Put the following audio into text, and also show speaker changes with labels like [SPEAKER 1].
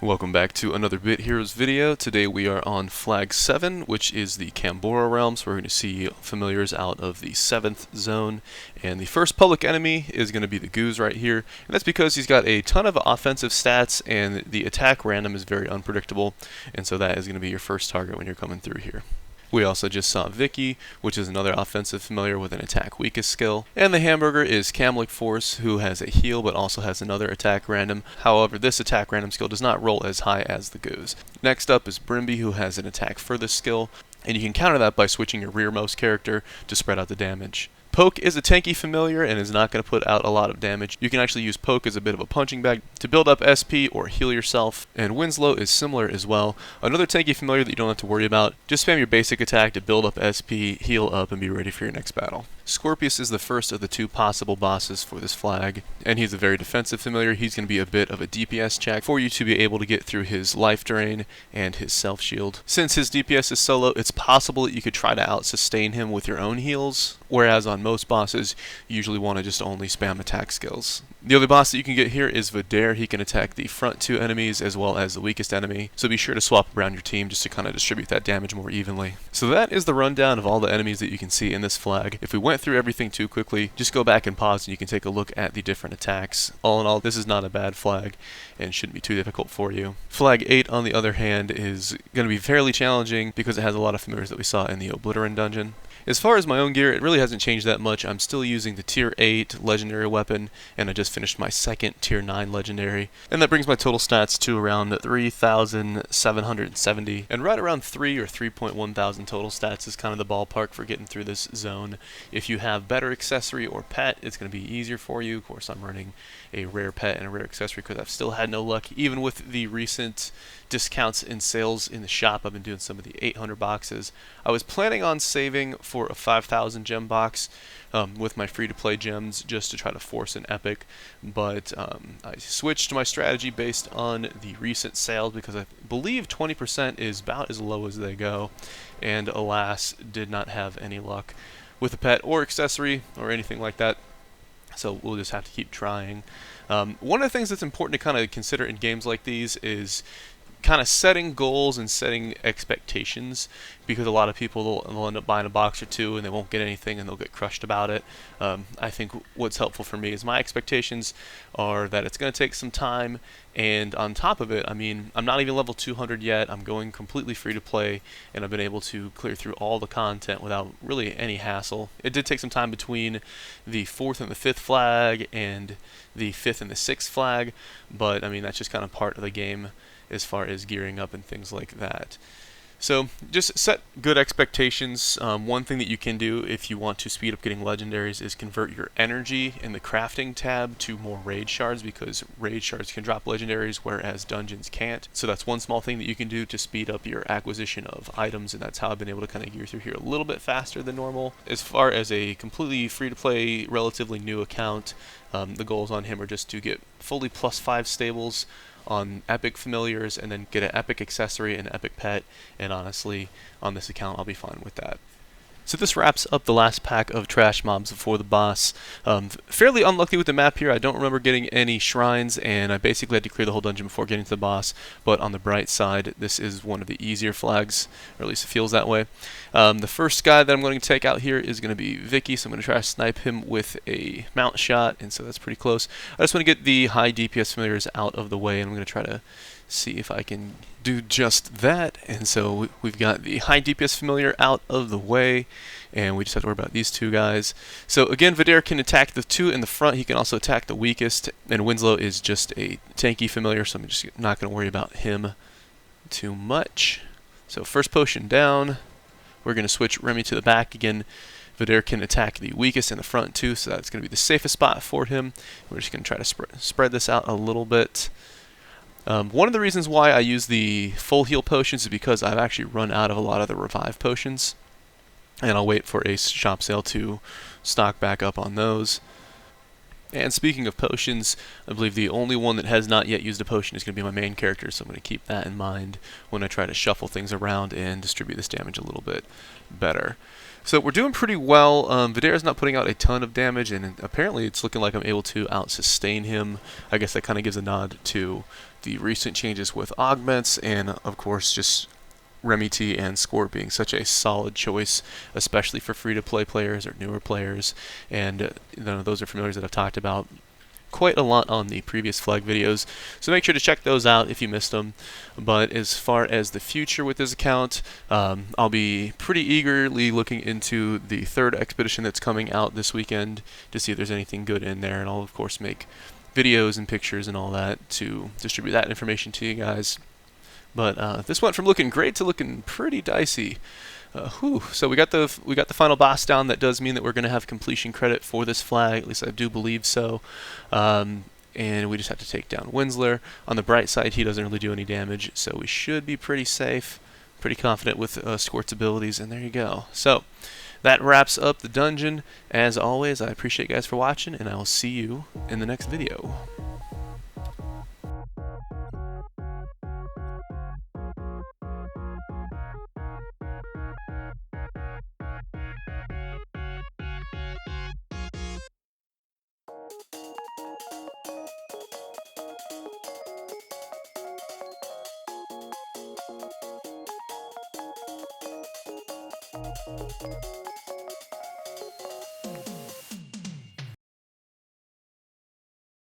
[SPEAKER 1] Welcome back to another Bit Heroes video. Today we are on Flag 7, which is the Cambora realm, so we're going to see familiars out of the 7th zone. And the first public enemy is going to be the Goose right here, and that's because he's got a ton of offensive stats, and the attack random is very unpredictable, and so that is going to be your first target when you're coming through here. We also just saw Vicky, which is another offensive familiar with an attack weakest skill. And the hamburger is Camelic Force, who has a heal but also has another attack random. However, this attack random skill does not roll as high as the Goose. Next up is Brimby, who has an attack furthest skill, and you can counter that by switching your rearmost character to spread out the damage. Poke is a tanky familiar and is not going to put out a lot of damage. You can actually use Poke as a bit of a punching bag to build up SP or heal yourself. And Winslow is similar as well. Another tanky familiar that you don't have to worry about. Just spam your basic attack to build up SP, heal up, and be ready for your next battle. Scorpius is the first of the two possible bosses for this flag, and he's a very defensive familiar. He's going to be a bit of a DPS check for you to be able to get through his life drain and his self shield. Since his DPS is solo, it's possible that you could try to out-sustain him with your own heals, whereas on most bosses, you usually want to just only spam attack skills. The other boss that you can get here is Vidaire. He can attack the front two enemies as well as the weakest enemy, so be sure to swap around your team just to kind of distribute that damage more evenly. So that is the rundown of all the enemies that you can see in this flag. If we went through everything too quickly, just go back and pause and you can take a look at the different attacks. All in all, this is not a bad flag and shouldn't be too difficult for you. Flag 8, on the other hand, is going to be fairly challenging because it has a lot of familiars that we saw in the Obliterant dungeon. As far as my own gear, it really hasn't changed that much. I'm still using the Tier 8 Legendary weapon, and I just finished my second Tier 9 Legendary. And that brings my total stats to around 3,770. And right around 3 or 3.1 thousand total stats is kind of the ballpark for getting through this zone. If you have better accessory or pet, it's going to be easier for you. Of course, I'm running a rare pet and a rare accessory because I've still had no luck. Even with the recent discounts and sales in the shop, I've been doing some of the 800 boxes. I was planning on saving for a 5,000 gem box with my free-to-play gems just to try to force an epic, but I switched my strategy based on the recent sales because I believe 20% is about as low as they go, and alas, did not have any luck with a pet or accessory or anything like that. So we'll just have to keep trying. One of the things that's important to kind of consider in games like these is kind of setting goals and setting expectations, because a lot of people will end up buying a box or two and they won't get anything and they'll get crushed about it. I think what's helpful for me is my expectations are that it's going to take some time, and on top of it, I mean, I'm not even level 200 yet. I'm going completely free to play, and I've been able to clear through all the content without really any hassle. It did take some time between the 4th and the 5th flag and the 5th and the 6th flag, but I mean, that's just kind of part of the game as far as gearing up and things like that. So just set good expectations. One thing that you can do if you want to speed up getting legendaries is convert your energy in the crafting tab to more raid shards, because raid shards can drop legendaries whereas dungeons can't. So that's one small thing that you can do to speed up your acquisition of items, and that's how I've been able to kind of gear through here a little bit faster than normal. As far as a completely free-to-play, relatively new account, the goals on him are just to get fully +5 stables on epic familiars, and then get an epic accessory and epic pet, and honestly, on this account, I'll be fine with that. So this wraps up the last pack of trash mobs before the boss. Fairly unlucky with the map here. I don't remember getting any shrines, and I basically had to clear the whole dungeon before getting to the boss. But on the bright side, this is one of the easier flags, or at least it feels that way. The first guy that I'm going to take out here is going to be Vicky, so I'm going to try to snipe him with a mount shot, and so that's pretty close. I just want to get the high DPS familiars out of the way, and I'm going to try to see if I can do just that. And so we've got the high DPS familiar out of the way, and we just have to worry about these two guys. So again, Vidaire can attack the two in the front. He can also attack the weakest, and Winslow is just a tanky familiar, so I'm just not going to worry about him too much. So first potion down. We're going to switch Remy to the back again. Vidaire can attack the weakest in the front too, so that's going to be the safest spot for him. We're just going to try to spread this out a little bit. One of the reasons why I use the full heal potions is because I've actually run out of a lot of the revive potions, and I'll wait for a shop sale to stock back up on those. And speaking of potions, I believe the only one that has not yet used a potion is going to be my main character, so I'm going to keep that in mind when I try to shuffle things around and distribute this damage a little bit better. So we're doing pretty well. Videra's not putting out a ton of damage, and apparently it's looking like I'm able to out-sustain him. I guess that kind of gives a nod to the recent changes with augments, and of course just Remy T and Squirt being such a solid choice, especially for free-to-play players or newer players. And those are familiars that I've talked about quite a lot on the previous flag videos, so make sure to check those out if you missed them. But as far as the future with this account, I'll be pretty eagerly looking into the third expedition that's coming out this weekend to see if there's anything good in there, and I'll of course make videos and pictures and all that to distribute that information to you guys. But this went from looking great to looking pretty dicey. So we got the final boss down. That does mean that we're going to have completion credit for this flag. At least I do believe so. And we just have to take down Winsler. On the bright side, he doesn't really do any damage, so we should be pretty safe. Pretty confident with Squirt's abilities, and there you go. So that wraps up the dungeon. As always, I appreciate you guys for watching, and I will see you in the next video.